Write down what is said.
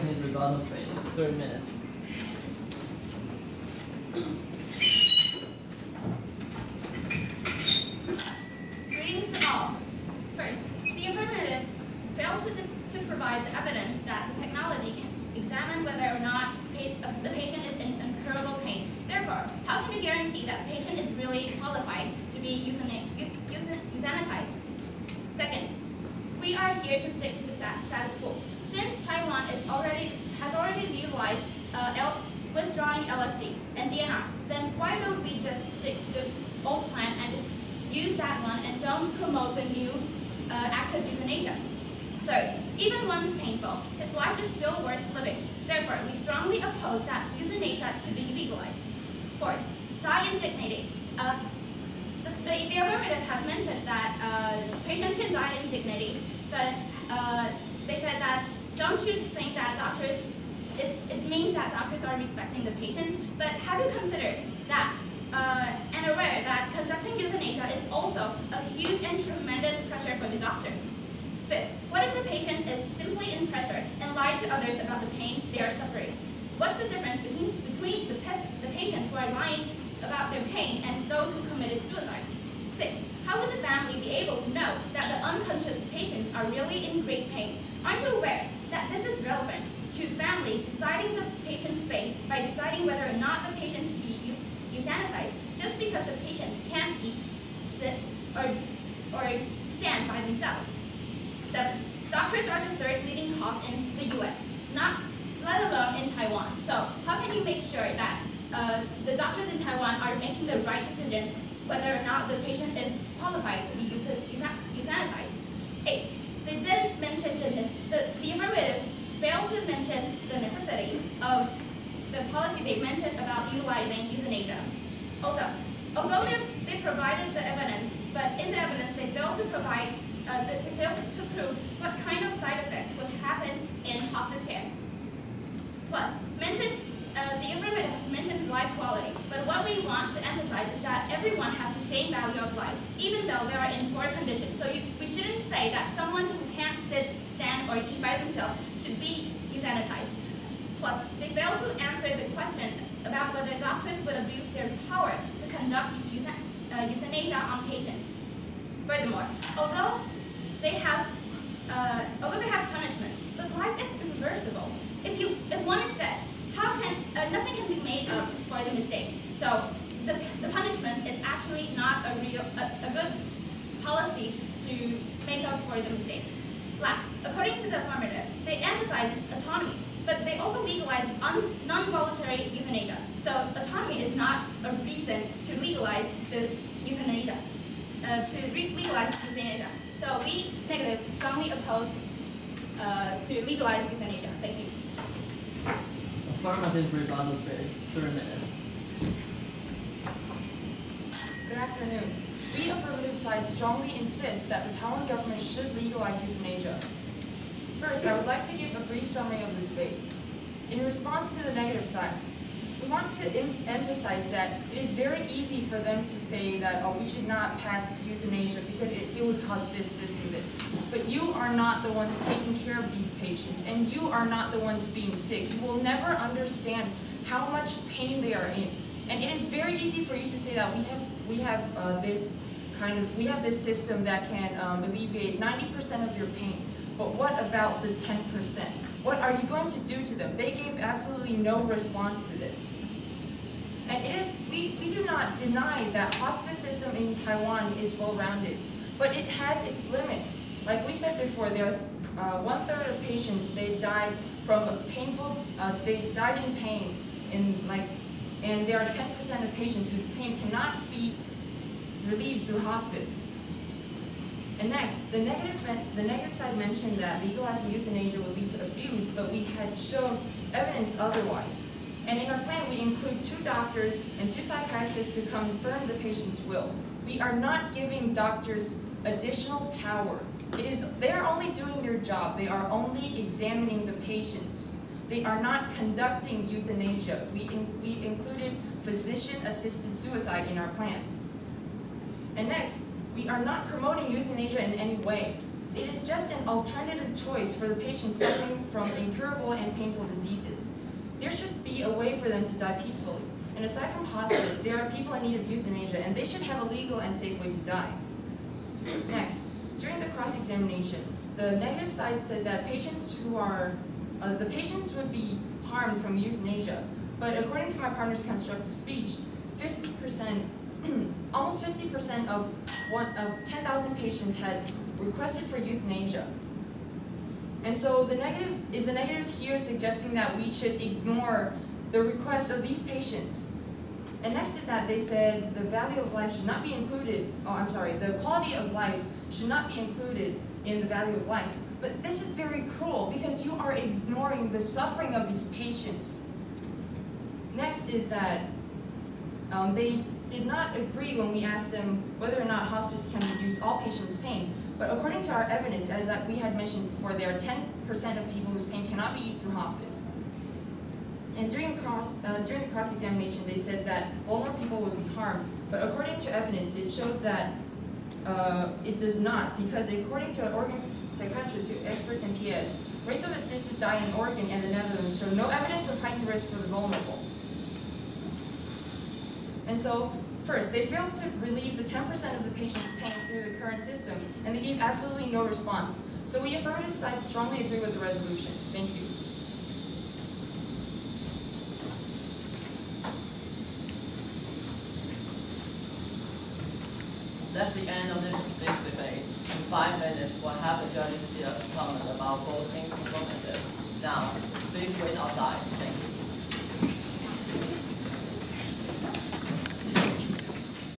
Japanese rebuttal training, 30 minutes. Greetings to all. First, the affirmative failed to provide the evidence that the technology can examine whether or not the patient is in incurable pain. Therefore, how can you guarantee that the patient is really qualified to be euthanized? Second, we are here to stick to the status quo. Since Taiwan has already legalized withdrawing LSD and DNR, then why don't we just stick to the old plan and just use that one and don't promote the new active euthanasia? Third, even once painful, his life is still worth living. Therefore, we strongly oppose that euthanasia should be legalized. Fourth, die in dignity. The affirmative have mentioned that patients can die in dignity, but they said that don't you think that it means that doctors are respecting the patients, but have you considered that and aware that conducting euthanasia is also a huge and tremendous pressure for the doctor? Fifth, what if the patient is simply in pressure and lie to others about the pain they are suffering? What's the difference between the patients who are lying about their pain and those who committed suicide? Sixth, how would the family be able to know that the unconscious patients are really in great pain? Aren't you aware that this is relevant to family deciding the patient's fate by deciding whether or not the patient should be euthanized just because the patients can't eat, sit, or stand by themselves? 7. Doctors are the third leading cause in the U.S., let alone in Taiwan. So how can you make sure that the doctors in Taiwan are making the right decision whether or not the patient is qualified to be euthanized? 8. They didn't mention the affirmative failed to mention the necessity of the policy they mentioned about utilizing euthanasia. Also, although they provided the evidence, but in the evidence they failed to provide they failed to prove what kind of side effects would happen in hospice care. Plus, the affirmative mentioned life quality, but what we want to emphasize is that everyone has the same value of life, even though they are in poor condition. So we shouldn't say that someone who can't sit, stand, or eat by themselves should be euthanized. Plus, they failed to answer the question about whether doctors would abuse their power to conduct euthanasia on patients. Furthermore, although they have punishments, but life is irreversible. If one is dead, how can nothing can be made up for the mistake? So the punishment is actually not a good policy to make up for the mistake. Last, according to the affirmative, they emphasize autonomy, but they also legalize non-voluntary euthanasia. So autonomy is not a reason to legalize the euthanasia. So we negative strongly oppose to legalize euthanasia. Thank you. Affirmative rebuttal training, 30 minutes. Good afternoon. We affirmative side strongly insist that the Taiwan government should legalize euthanasia. First, I would like to give a brief summary of the debate. In response to the negative side, we want to emphasize that it is very easy for them to say that, oh, we should not pass euthanasia because it would cause this, this, and this. But you are not the ones taking care of these patients, and you are not the ones being sick. You will never understand how much pain they are in. And it is very easy for you to say that we have this system that can alleviate 90% of your pain. But what about the 10%? What are you going to do to them? They gave absolutely no response to this. And we do not deny that hospice system in Taiwan is well-rounded, but it has its limits. Like we said before, there are 1/3 of patients, they died from a painful, they died in pain, and there are 10% of patients whose pain cannot be relieved through hospice. And next, the negative side mentioned that legalizing euthanasia would lead to abuse, but we had shown evidence otherwise. And in our plan, we include 2 doctors and 2 psychiatrists to confirm the patient's will. We are not giving doctors additional power. They are only doing their job. They are only examining the patients. They are not conducting euthanasia. We included physician-assisted suicide in our plan. And next, we are not promoting euthanasia in any way. it is just an alternative choice for the patients suffering from incurable and painful diseases. There should be a way for them to die peacefully. And aside from hospice, there are people in need of euthanasia, and they should have a legal and safe way to die. Next, during the cross-examination, the negative side said that patients would be harmed from euthanasia. But according to my partner's constructive speech, 50%, almost 50% of 10,000 patients had requested for euthanasia. And so the negatives here suggesting that we should ignore the requests of these patients. And next is that they said the value of life should not be included, the quality of life should not be included in the value of life. But this is very cruel because you are ignoring the suffering of these patients. Next is that they did not agree when we asked them whether or not hospice can reduce all patients' pain. But according to our evidence, as we had mentioned before, there are 10% of people whose pain cannot be eased through hospice. And during the cross-examination, they said that vulnerable people would be harmed. But according to evidence, it shows that it does not, because according to organ psychiatrists, experts in PS, rates of assisted dying in Oregon and the Netherlands show no evidence of heightened risk for the vulnerable. And so, first, they failed to relieve the 10% of the patient's pain through the current system, and they gave absolutely no response. So we affirmative sides strongly agree with the resolution. Thank you. That's the end of this debate. In 5 minutes, we'll have the judges give us comment about both things informative. Now, please wait outside.